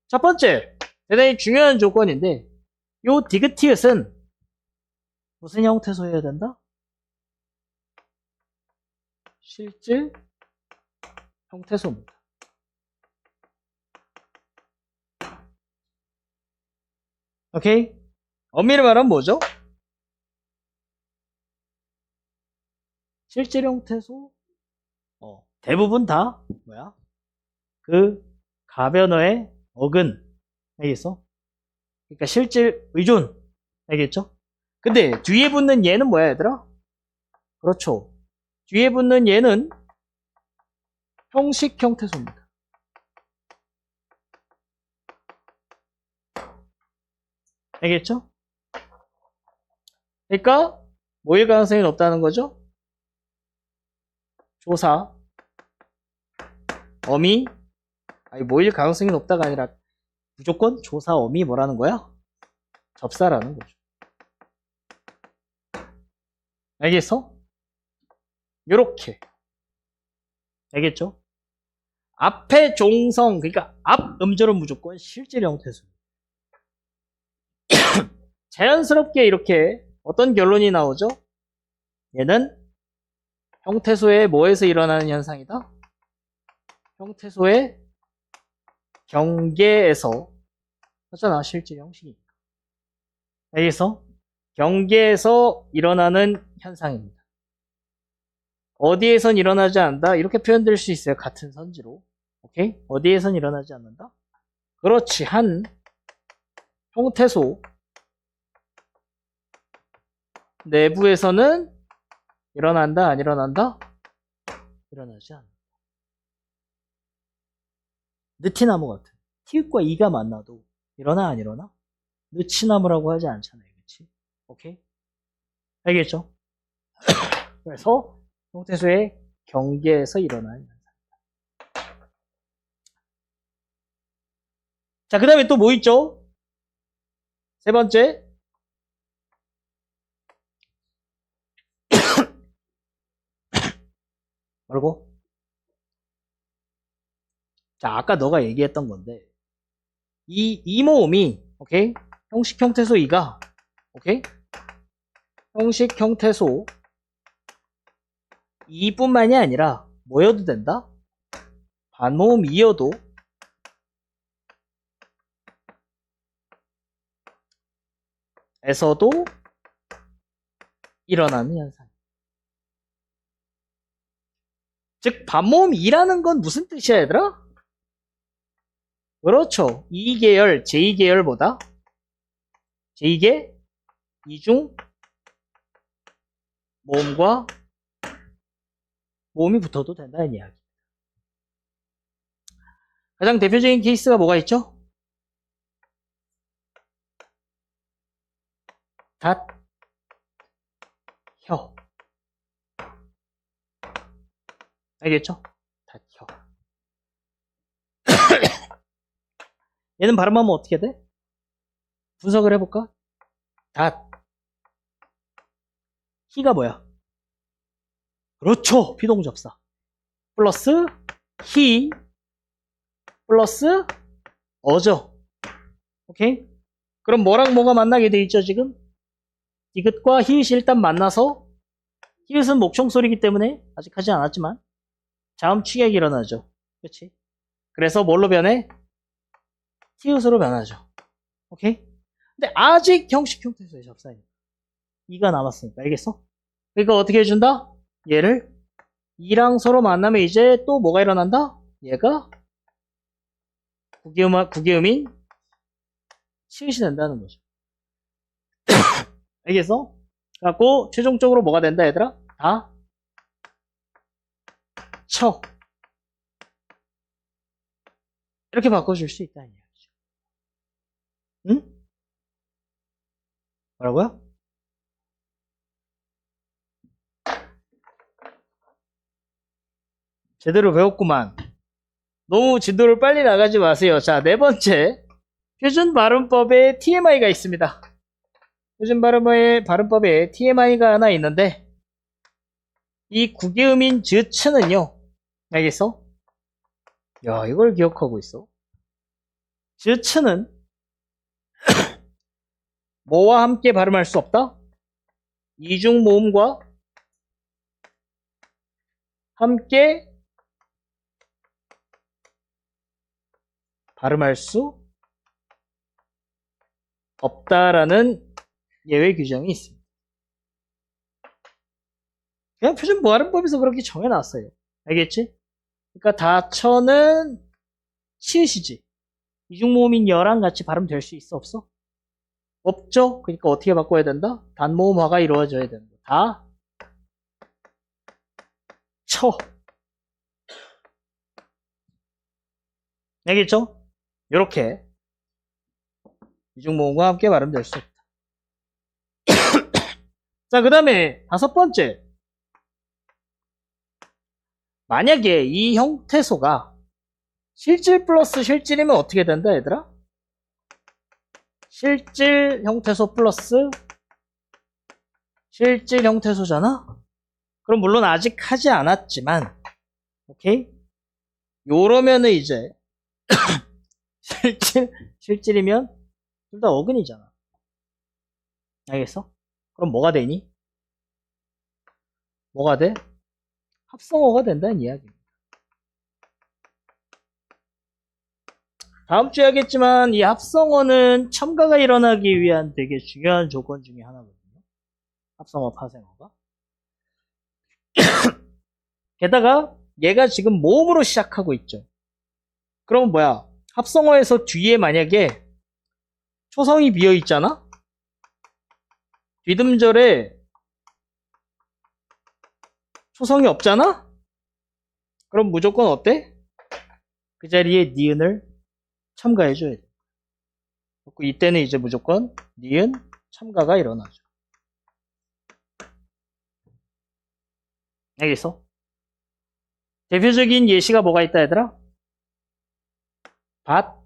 첫 번째 대단히 중요한 조건인데 요 디귿티읕은 무슨 형태소여야 된다? 실질 형태소입니다. 오케이? 엄밀히 말하면 뭐죠? 실질 형태소 대부분 다 뭐야? 그 가변어의 어근 알겠어? 그러니까 실질 의존 알겠죠? 근데 뒤에 붙는 얘는 뭐야 얘들아? 그렇죠. 뒤에 붙는 얘는 형식 형태소입니다. 알겠죠? 그러니까 뭐일 가능성이 높다는 거죠? 조사 어미 아니 뭐일 가능성이 높다가 아니라 무조건 조사 어미 뭐라는 거야? 접사라는 거죠. 알겠어? 요렇게 알겠죠? 앞에 종성 그러니까 앞 음절은 무조건 실질 형태소. 자연스럽게 이렇게 어떤 결론이 나오죠? 얘는 형태소의 뭐에서 일어나는 현상이다? 형태소의 경계에서 하잖아 실질 형식이니까. 알겠어? 경계에서 일어나는 현상입니다. 어디에선 일어나지 않는다? 이렇게 표현될 수 있어요. 같은 선지로. 오케이? 어디에선 일어나지 않는다? 그렇지. 한 형태소 내부에서는 일어난다? 안 일어난다? 일어나지 않는다. 느티나무 같은 티읕과 이가 만나도 일어나 안 일어나? 느티나무라고 하지 않잖아요. 그렇지? 오케이? 알겠죠? 그래서 형태소의 경계에서 일어나는 현상입니다. 자, 그 다음에 또 뭐 있죠? 세 번째. 뭐라고? 자, 아까 너가 얘기했던 건데, 이 모음이, 오케이? 형식 형태소 2가, 오케이? 형식 형태소 2뿐만이 아니라, 뭐여도 된다? 반모음 2여도 에서도 일어나는 현상. 즉 반모음 2라는 건 무슨 뜻이야 얘들아? 그렇죠. 2계열, 제2계열보다 제2계 이중 모음과 모음이 붙어도 된다는 이야기. 가장 대표적인 케이스가 뭐가 있죠? 닷, 혀. 알겠죠? 닷, 혀. 얘는 발음하면 어떻게 돼? 분석을 해볼까? 닷. 히가 뭐야? 그렇죠. 비동접사. 플러스 히 플러스 어죠. 오케이? 그럼 뭐랑 뭐가 만나게 돼 있죠 지금? 디귿과 히읗이 일단 만나서 히읗은 목청소리이기 때문에 아직 하지 않았지만 자음 취객이 일어나죠. 그렇지? 그래서 뭘로 변해? 티읕으로 변하죠. 오케이? 근데 아직 형식 형태소의 접사니까 2가 남았으니까 알겠어? 그러니까 어떻게 해준다? 얘를 2랑 서로 만나면 이제 또 뭐가 일어난다? 얘가 구개음인 치읓이 된다는 거죠. 알겠어? 그래갖고 최종적으로 뭐가 된다 얘들아? 다 쳐. 이렇게 바꿔줄 수 있다는 이야기죠. 응? 뭐라고요? 제대로 배웠구만. 너무 진도를 빨리 나가지 마세요. 자, 네 번째. 표준 발음법에 TMI가 있습니다. 표준 발음법에 TMI가 하나 있는데, 이 구개음인 즈츠는요, 알겠어? 야, 이걸 기억하고 있어. 즈츠는 뭐와 함께 발음할 수 없다? 이중 모음과 함께 발음할 수 없다라는 예외 규정이 있습니다. 그냥 표준 발음법에서 그렇게 정해놨어요. 알겠지? 그러니까 다처는 치읓이지. 이중모음인 여랑 같이 발음될 수 있어 없어? 없죠? 그러니까 어떻게 바꿔야 된다? 단모음화가 이루어져야 되는 거. 다 쳐. 알겠죠? 요렇게 이중모음과 함께 발음될 수 있다. 자, 그 다음에 다섯 번째. 만약에 이 형태소가 실질 플러스 실질이면 어떻게 된다, 얘들아? 실질 형태소 플러스 실질 형태소잖아? 그럼 물론 아직 하지 않았지만, 오케이? 요러면은 이제, 실질이면 둘 다 어근이잖아. 알겠어? 그럼 뭐가 되니? 뭐가 돼? 합성어가 된다는 이야기입니다. 다음 주에 하겠지만 이 합성어는 첨가가 일어나기 위한 되게 중요한 조건 중에 하나거든요. 합성어 파생어가. 게다가 얘가 지금 모음으로 시작하고 있죠. 그럼 뭐야? 합성어에서 뒤에 만약에 초성이 비어 있잖아? 뒤듬절에 초성이 없잖아? 그럼 무조건 어때? 그 자리에 니은을 첨가해줘야 돼. 이때는 이제 무조건 니은 첨가가 일어나죠. 알겠어? 대표적인 예시가 뭐가 있다 얘들아? 밭,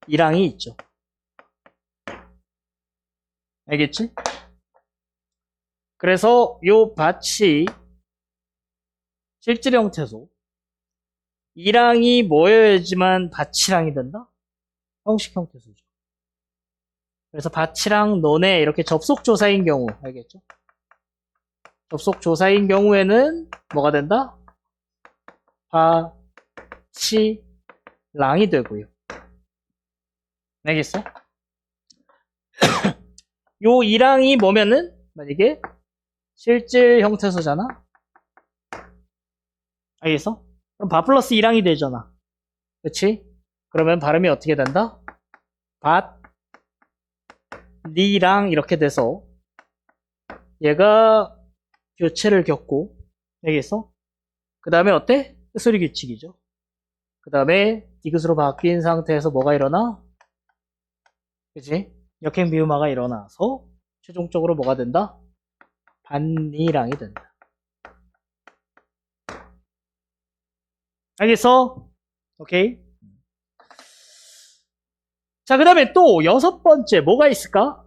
이랑이 있죠. 알겠지? 그래서 요 밭이 실질 형태소. 이랑이 모여야지만 밭이랑이 된다? 형식 형태소죠. 그래서 밭이랑 너네 이렇게 접속조사인 경우, 알겠죠? 접속 조사인 경우에는 뭐가 된다? 파치랑이 되고요. 알겠어? 요 이랑이 뭐면은 만약에 실질 형태소잖아. 알겠어? 그럼 바 플러스 이랑이 되잖아. 그치? 그러면 발음이 어떻게 된다? 밭, 리랑 이렇게 돼서 얘가 교체를 겪고, 알겠어? 그 다음에 어때? 뜻소리 규칙이죠. 그 다음에 디귿으로 바뀐 상태에서 뭐가 일어나? 그치? 역행 비음화가 일어나서 최종적으로 뭐가 된다? 반리랑이 된다. 알겠어? 오케이? 자, 그 다음에 또 6번째 뭐가 있을까?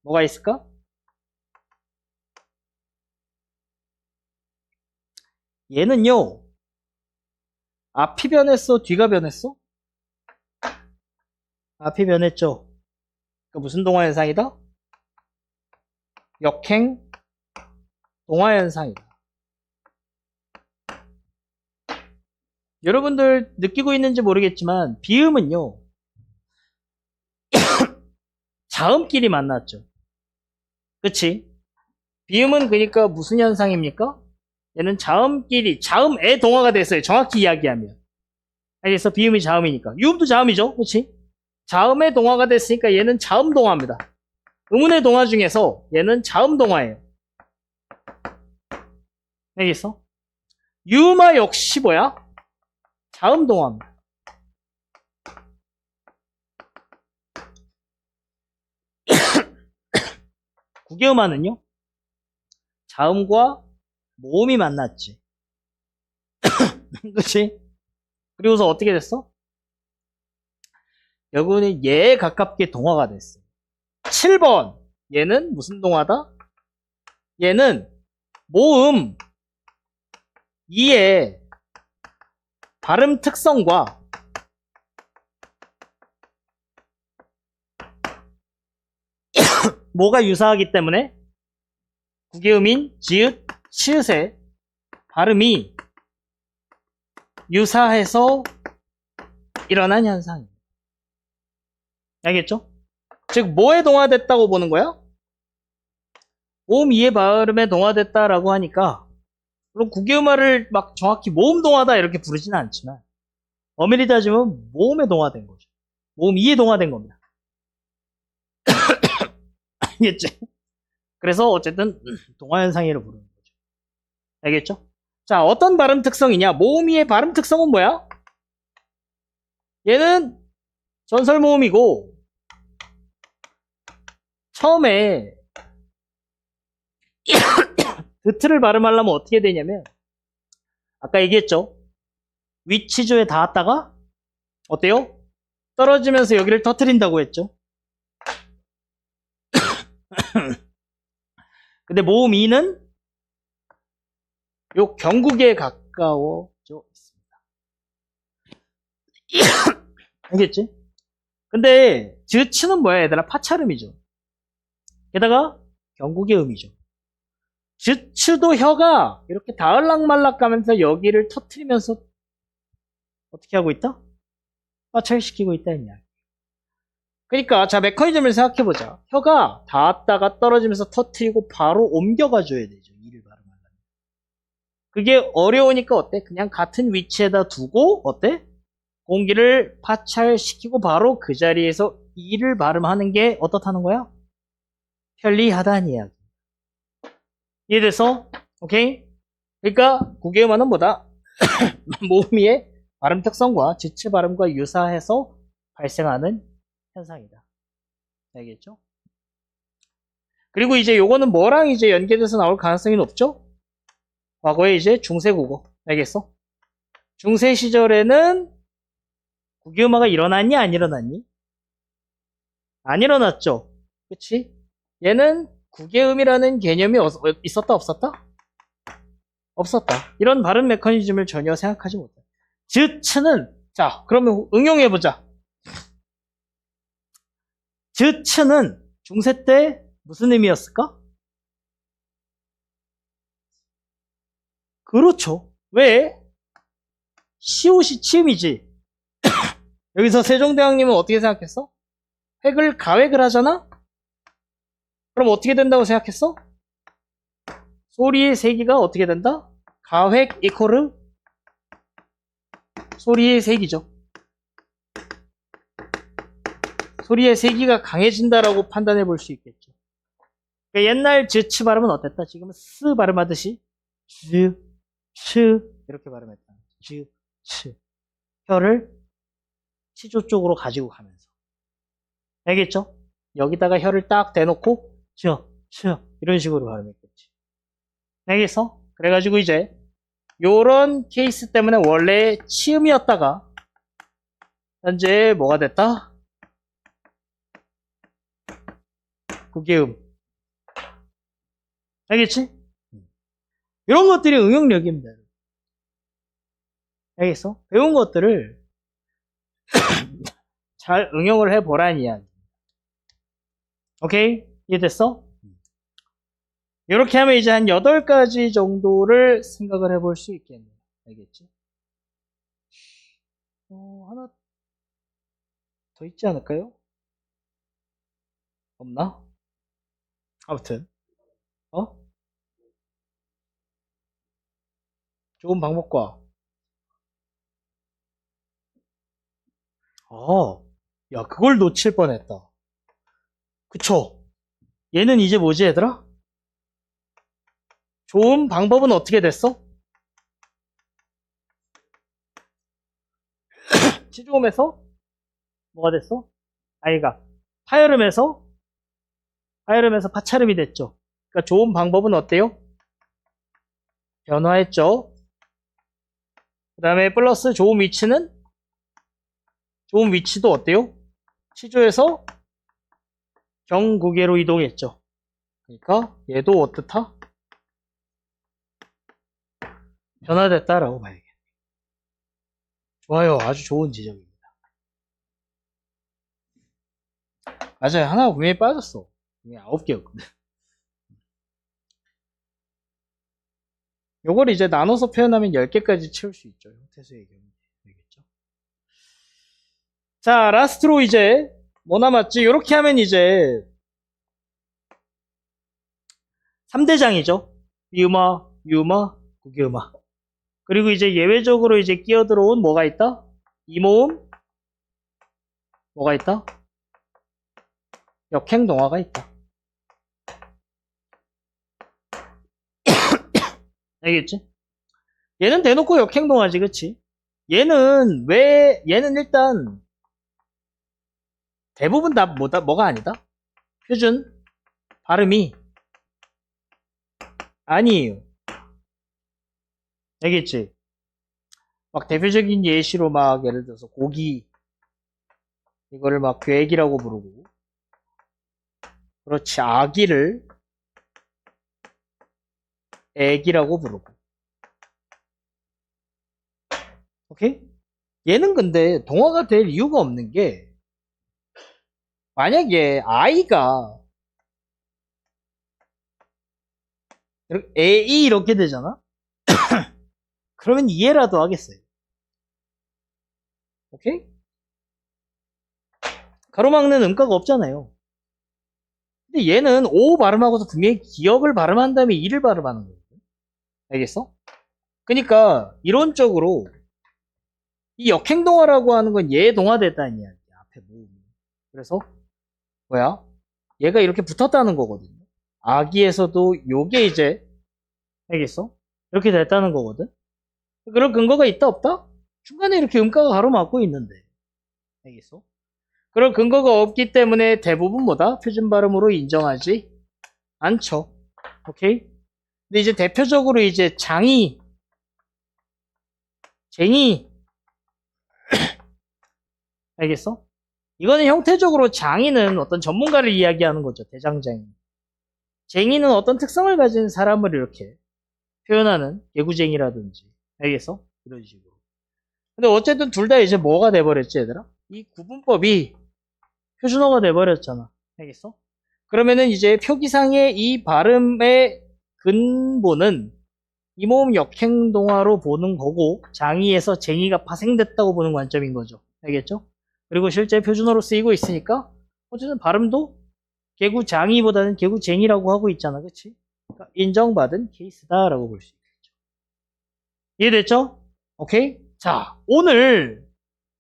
뭐가 있을까? 얘는요, 앞이 변했어? 뒤가 변했어? 앞이 변했죠? 그 무슨 동화현상이다? 역행 동화현상이다. 여러분들 느끼고 있는지 모르겠지만 비음은요 자음끼리 만났죠. 그치? 비음은 그러니까 무슨 현상입니까? 얘는 자음끼리 자음의 동화가 됐어요. 정확히 이야기하면. 알겠어? 비음이 자음이니까. 유음도 자음이죠. 그치? 자음의 동화가 됐으니까 얘는 자음 동화입니다. 의문의 동화 중에서 얘는 자음 동화예요. 알겠어? 유음화 역시 뭐야? 자음 동화입니다. 구개음화는요? 자음과 모음이 만났지. 그치? 그리고서 어떻게 됐어? 결국은 얘에 가깝게 동화가 됐어. 7번. 얘는 무슨 동화다? 얘는 모음 2의 발음 특성과 뭐가 유사하기 때문에 구개음인 지읒, 시읒의 발음이 유사해서 일어난 현상입니다. 알겠죠? 즉 뭐에 동화됐다고 보는 거야? 모음 2의 발음에 동화됐다라고 하니까 그럼 구개음화를 막 정확히 모음 동화다 이렇게 부르지는 않지만 엄밀히 따지면 모음에 동화된 거죠. 모음 2에 동화된 겁니다. 알겠지? 그래서 어쨌든 동화현상이라고 부르는 거죠. 알겠죠? 자, 어떤 발음 특성이냐? 모음 2의 발음 특성은 뭐야? 얘는 전설 모음이고 처음에 드트를 발음하려면 어떻게 되냐면 아까 얘기했죠? 위치조에 닿았다가 어때요? 떨어지면서 여기를 터트린다고 했죠? 근데 모음 2는 요 경국에 가까워져 있습니다. 알겠지? 근데 즈츠는 뭐야 얘들아? 파찰음이죠. 게다가 경국의 음이죠. 즈츠도 혀가 이렇게 다을락말락 가면서 여기를 터트리면서 어떻게 하고 있다? 파찰시키고 있다 했냐. 그러니까 자 메커니즘을 생각해보자. 혀가 닿았다가 떨어지면서 터트리고 바로 옮겨가줘야 되죠. 이를 발음하려면. 그게 어려우니까 어때? 그냥 같은 위치에다 두고 어때? 공기를 파찰시키고 바로 그 자리에서 이를 발음하는 게 어떻다는 거야? 편리하다는 이야기. 이해됐어? 오케이? 그러니까 구개음화는 뭐다? 모음의 발음 특성과 지체 발음과 유사해서 발생하는 현상이다. 알겠죠? 그리고 이제 요거는 뭐랑 이제 연계돼서 나올 가능성이 높죠? 과거에 이제 중세국어. 알겠어? 중세 시절에는 구개음화가 일어났니? 안 일어났니? 안 일어났죠? 그치? 얘는 구개음이라는 개념이 있었다 없었다? 없었다. 이런 발음 메커니즘을 전혀 생각하지 못해. 즈츠는 자 그러면 응용해보자. 즈츠는 중세 때 무슨 의미였을까? 그렇죠. 왜? 시옷이 치음이지. 여기서 세종대왕님은 어떻게 생각했어? 획을 가획을 하잖아? 그럼 어떻게 된다고 생각했어? 소리의 세기가 어떻게 된다? 가획 이코르 소리의 세기죠. 소리의 세기가 강해진다라고 판단해 볼 수 있겠죠. 그러니까 옛날 즈츠 발음은 어땠다? 지금은 스 발음하듯이 즈, 츠 이렇게 발음했다. 즈, 츠 혀를 치조 쪽으로 가지고 가면서 알겠죠? 여기다가 혀를 딱 대놓고 저, 이런 식으로 발음했겠지. 알겠어? 그래가지고 이제 요런 케이스 때문에 원래 치음이었다가 현재 뭐가 됐다? 구개음. 알겠지? 이런 것들이 응용력입니다. 알겠어? 배운 것들을 잘 응용을 해보라는 이야기. 오케이? 이해됐어? 이렇게 하면 이제 한 8가지 정도를 생각을 해볼 수 있겠네요. 알겠지? 하나 더 있지 않을까요? 없나? 아무튼 좋은 방법과 야 그걸 놓칠 뻔했다. 그쵸? 얘는 이제 뭐지 얘들아? 좋은 방법은 어떻게 됐어? 치조음에서 뭐가 됐어? 아이가 파열음에서 파찰음이 됐죠. 그러니까 좋은 방법은 어때요? 변화했죠. 그 다음에 플러스 좋은 위치는 좋은 위치도 어때요? 치조에서 경구계로 이동했죠. 그러니까 얘도 어떻다? 변화됐다라고 봐야겠네. 좋아요. 아주 좋은 지적입니다. 맞아요. 하나가 분명히 빠졌어. 분명히 9개였거든. 요걸 이제 나눠서 표현하면 10개까지 채울 수 있죠. 형태수의 경우. 알겠죠? 자, 라스트로 이제 뭐 남았지? 요렇게 하면 이제 3대장이죠. 미음화, 유음화, 구기음화. 그리고 이제 예외적으로 이제 끼어들어온 뭐가 있다? 이모음, 뭐가 있다? 역행동화가 있다. 알겠지? 얘는 대놓고 역행동화지, 그치? 얘는 일단 대부분 다 뭐가 아니다? 표준 발음이 아니에요. 알겠지? 막 대표적인 예시로 막 예를 들어서 고기 이거를 막 괴기라고 부르고 그렇지 아기를 애기라고 부르고 오케이? 얘는 근데 동화가 될 이유가 없는 게 만약에 아이가 애이 이렇게 되잖아? 그러면 이해라도 하겠어요. 오케이? 가로막는 음가가 없잖아요. 근데 얘는 오 발음하고서 분명히 기억을 발음한 다음에 이를 발음하는 거거든. 알겠어? 그러니까 이론적으로 이 역행동화라고 하는 건 얘 동화됐다는 이야기야. 앞에 모음이. 그래서 뭐야? 얘가 이렇게 붙었다는 거거든요. 아기에서도 요게 이제 알겠어? 이렇게 됐다는 거거든. 그런 근거가 있다 없다? 중간에 이렇게 음가가 가로막고 있는데 알겠어? 그런 근거가 없기 때문에 대부분 뭐다? 표준 발음으로 인정하지 않죠. 오케이? 근데 이제 대표적으로 이제 쟁이 알겠어? 이거는 형태적으로 장이는 어떤 전문가를 이야기하는 거죠. 대장장이. 쟁이는 어떤 특성을 가진 사람을 이렇게 표현하는 개구쟁이라든지 알겠어? 이런 식으로. 근데 어쨌든 둘 다 이제 뭐가 돼버렸지 얘들아? 이 구분법이 표준어가 돼버렸잖아. 알겠어? 그러면은 이제 표기상의 이 발음의 근본은 이모음 역행동화로 보는 거고 장의에서 쟁의가 파생됐다고 보는 관점인 거죠. 알겠죠? 그리고 실제 표준어로 쓰이고 있으니까 어쨌든 발음도 개구장의보다는 개구쟁이라고 하고 있잖아. 그치? 그러니까 인정받은 케이스다라고 볼 수 있겠죠. 이해됐죠? 오케이? 자, 오늘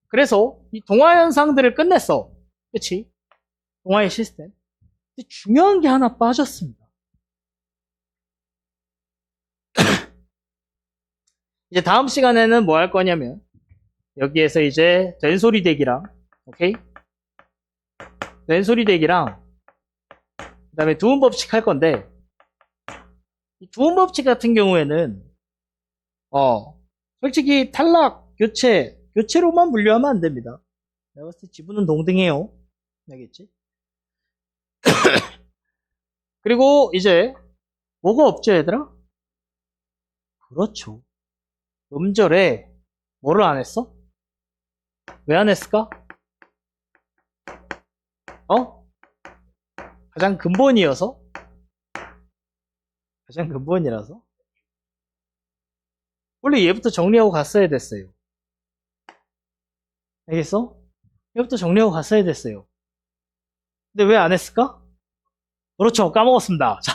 그래서 이 동화 현상들을 끝냈어. 그치? 동화의 시스템. 근데 중요한 게 하나 빠졌습니다. 이제 다음 시간에는 뭐 할 거냐면 여기에서 이제 된소리 대기랑 오케이? 된소리 대기랑 그 다음에 두음 법칙 할 건데 이 두음 법칙 같은 경우에는 솔직히 탈락, 교체로만 분류하면 안 됩니다. 내가 봤을 때 지분은 동등해요. 알겠지? 그리고 이제 뭐가 없죠, 얘들아? 그렇죠. 음절에 뭐를 안 했어? 왜 안 했을까? 가장 근본이어서? 가장 근본이라서? 원래 얘부터 정리하고 갔어야 됐어요. 알겠어? 얘부터 정리하고 갔어야 됐어요. 근데 왜 안 했을까? 그렇죠. 까먹었습니다. 자,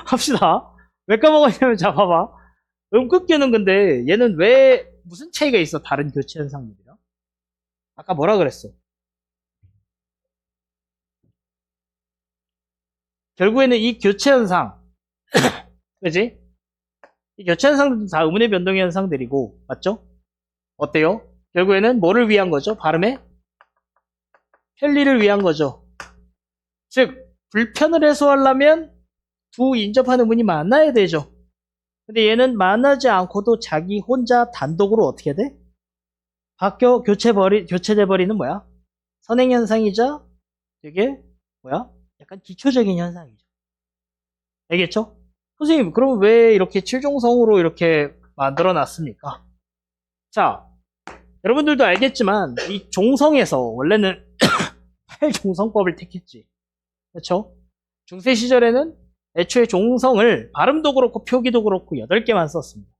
합시다. 왜 까먹었냐면, 자, 봐봐. 음극교는 근데 얘는 왜, 무슨 차이가 있어? 다른 교체 현상들이랑? 아까 뭐라 그랬어? 결국에는 이 교체 현상, 그지? 이 교체 현상들도 다 음운의 변동의 현상들이고, 맞죠? 어때요? 결국에는 뭐를 위한 거죠? 발음의 편리를 위한 거죠. 즉, 불편을 해소하려면 두 인접한 음운이 만나야 되죠. 근데 얘는 만나지 않고도 자기 혼자 단독으로 어떻게 돼? 교체돼 버리는 뭐야? 선행 현상이자 되게 뭐야? 약간 기초적인 현상이죠. 알겠죠? 선생님, 그럼 왜 이렇게 칠종성으로 이렇게 만들어 놨습니까? 자, 여러분들도 알겠지만 이 종성에서 원래는 8종성법을 택했지. 그렇죠? 중세 시절에는 애초에 종성을 발음도 그렇고 표기도 그렇고 8개만 썼습니다.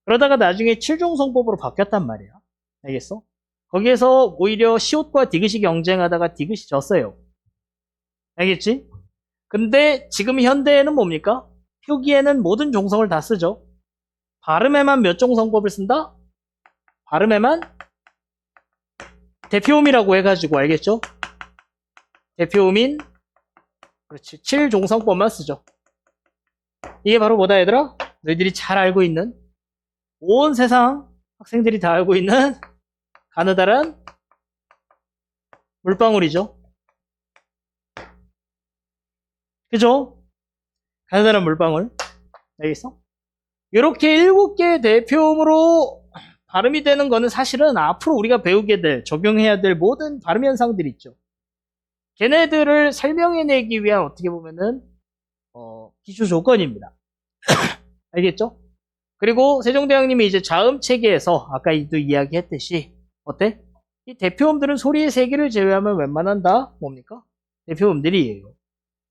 그러다가 나중에 7종성법으로 바뀌었단 말이야. 알겠어? 거기에서 오히려 시옷과 디귿이 경쟁하다가 디귿이 졌어요. 알겠지? 근데 지금 현대에는 뭡니까? 표기에는 모든 종성을 다 쓰죠. 발음에만 몇 종성법을 쓴다? 발음에만 대표음이라고 해가지고 알겠죠? 대표음인 그렇지 7종성법만 쓰죠. 이게 바로 뭐다 얘들아? 너희들이 잘 알고 있는 온 세상 학생들이 다 알고 있는 가느다란 물방울이죠. 그죠? 가느다란 물방울. 알겠어? 이렇게 7개의 대표음으로 발음이 되는 거는 사실은 앞으로 우리가 배우게 될, 적용해야 될 모든 발음 현상들이 있죠. 걔네들을 설명해내기 위한 어떻게 보면은 기초 조건입니다. 알겠죠? 그리고 세종대왕님이 이제 자음 체계에서 아까도 이야기했듯이 어때? 이 대표음들은 소리의 세계를 제외하면 웬만한 다 뭡니까? 대표음들이에요.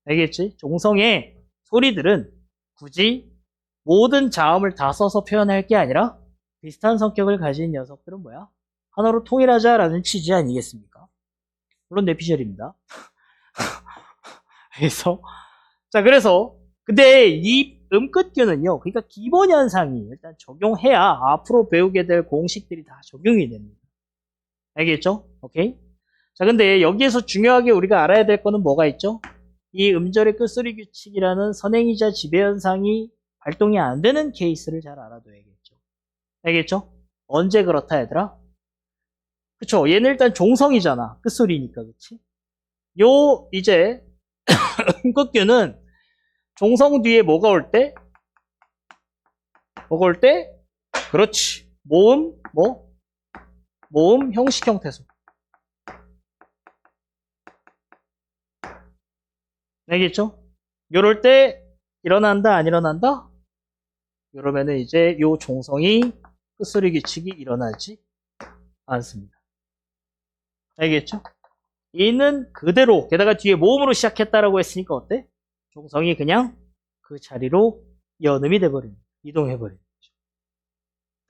알겠지? 종성의 소리들은 굳이 모든 자음을 다 써서 표현할 게 아니라 비슷한 성격을 가진 녀석들은 뭐야? 하나로 통일하자라는 취지 아니겠습니까? 물론 내 피셜입니다. 그래서 근데 이 음끝교는요, 그러니까 기본 현상이 일단 적용해야 앞으로 배우게 될 공식들이 다 적용이 됩니다. 알겠죠? 오케이? 자, 근데 여기에서 중요하게 우리가 알아야 될 거는 뭐가 있죠? 이 음절의 끝소리 규칙이라는 선행이자 지배 현상이 발동이 안 되는 케이스를 잘 알아둬야겠죠. 알겠죠? 언제 그렇다 얘들아? 그쵸? 얘는 일단 종성이잖아. 끝소리니까, 그치? 요 이제 음끝교는 종성 뒤에 뭐가 올 때? 뭐가 올 때? 그렇지. 모음, 모음, 형식, 형태소. 알겠죠? 요럴 때 일어난다, 안 일어난다? 이러면은 이제 요 종성이 끝소리 규칙이 일어나지 않습니다. 알겠죠? 있는 그대로, 게다가 뒤에 모음으로 시작했다라고 했으니까 어때? 종성이 그냥 그 자리로 연음이 돼버립니다. 이동해버립니다.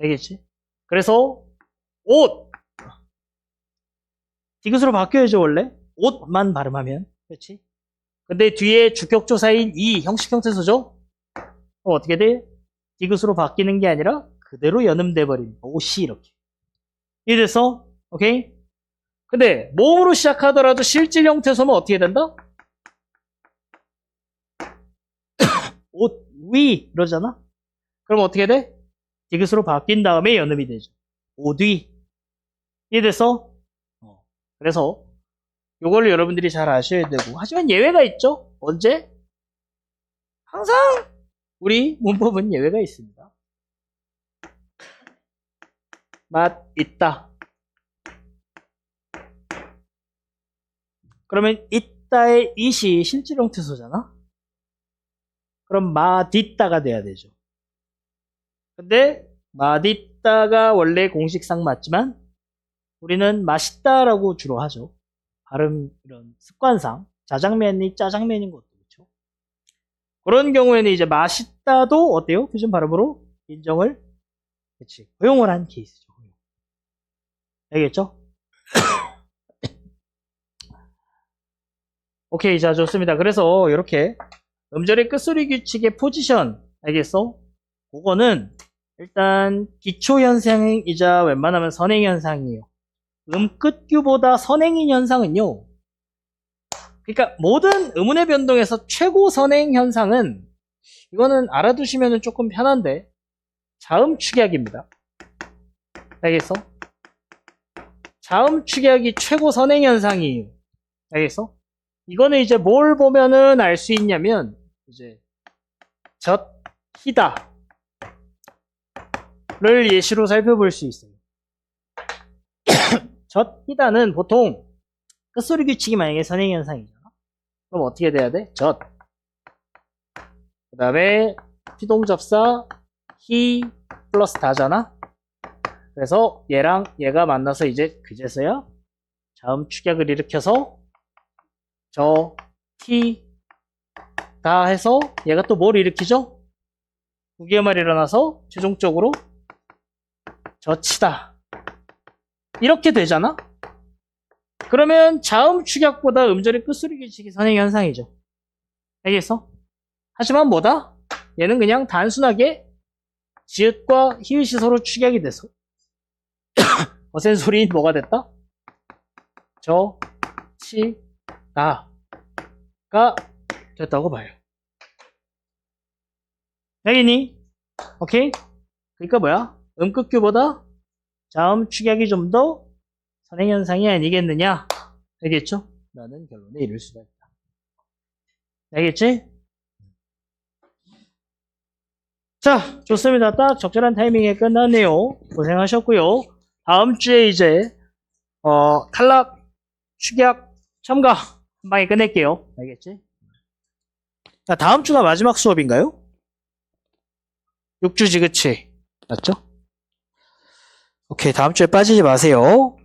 알겠지? 그래서 옷! 디귿으로 바뀌어야죠, 원래. 옷만 발음하면. 그렇지? 근데 뒤에 주격조사인 이 형식 형태소죠? 그럼 어떻게 돼? 디귿으로 바뀌는 게 아니라 그대로 연음돼버립니다. 옷이 이렇게. 이래서, 오케이? 근데 모음으로 시작하더라도 실질 형태소면 어떻게 된다? 옷, 위 이러잖아? 그럼 어떻게 돼? 디귿으로 바뀐 다음에 연음이 되죠. 옷위. 이래서 그래서 요걸 여러분들이 잘 아셔야 되고, 하지만 예외가 있죠. 언제? 항상 우리 문법은 예외가 있습니다. 맛 있다. 그러면 있다의 it이 실질 형태소잖아. 그럼 맛있다가 돼야 되죠. 근데 맛있다가 원래 공식상 맞지만 우리는 맛있다라고 주로 하죠. 발음 이런 습관상 자장면이 짜장면인 것도 그렇죠. 그런 경우에는 이제 맛있다도 어때요? 표준 발음으로 인정을 그치 허용을 한 케이스죠. 알겠죠? 오케이, 자 좋습니다. 그래서 이렇게 음절의 끝소리 규칙의 포지션 알겠어? 그거는 일단 기초 현상이자 웬만하면 선행 현상이에요. 음끝규보다 선행인 현상은요. 그러니까 모든 음운의 변동에서 최고 선행 현상은 이거는 알아두시면 조금 편한데 자음 축약입니다. 알겠어? 자음 축약이 최고 선행 현상이에요. 알겠어? 이거는 이제 뭘 보면은 알 수 있냐면 이제 젖, 희다 를 예시로 살펴볼 수 있어요. 젖, 희다는 보통 끝소리 규칙이 만약에 선행현상이잖아. 그럼 어떻게 돼야 돼? 젖. 그 다음에 피동접사 희 플러스 다잖아. 그래서 얘랑 얘가 만나서 이제 그제서야 자음 축약을 일으켜서 저, 티, 다 해서 얘가 또 뭘 일으키죠? 부기의 일어나서 최종적으로 젖히다. 이렇게 되잖아? 그러면 자음 축약보다 음절의 끝소리 규칙이 선행 현상이죠. 알겠어? 하지만 뭐다? 얘는 그냥 단순하게 지읒과 히읗이 서로 축약이 돼서 어센 소리인 뭐가 됐다? 저, 치, 다가 됐다고 봐요. 알겠니? 오케이? 그러니까 뭐야? 음끝규보다 자음 축약이 좀 더 선행현상이 아니겠느냐? 알겠죠? 라는 결론에 이를 수가 있다. 알겠지? 자, 좋습니다. 딱 적절한 타이밍에 끝났네요. 고생하셨고요. 다음 주에 이제 탈락, 축약, 첨가 한 방에 끝낼게요. 알겠지? 자, 다음 주가 마지막 수업인가요? 6주지, 그치? 맞죠? 오케이, 다음 주에 빠지지 마세요.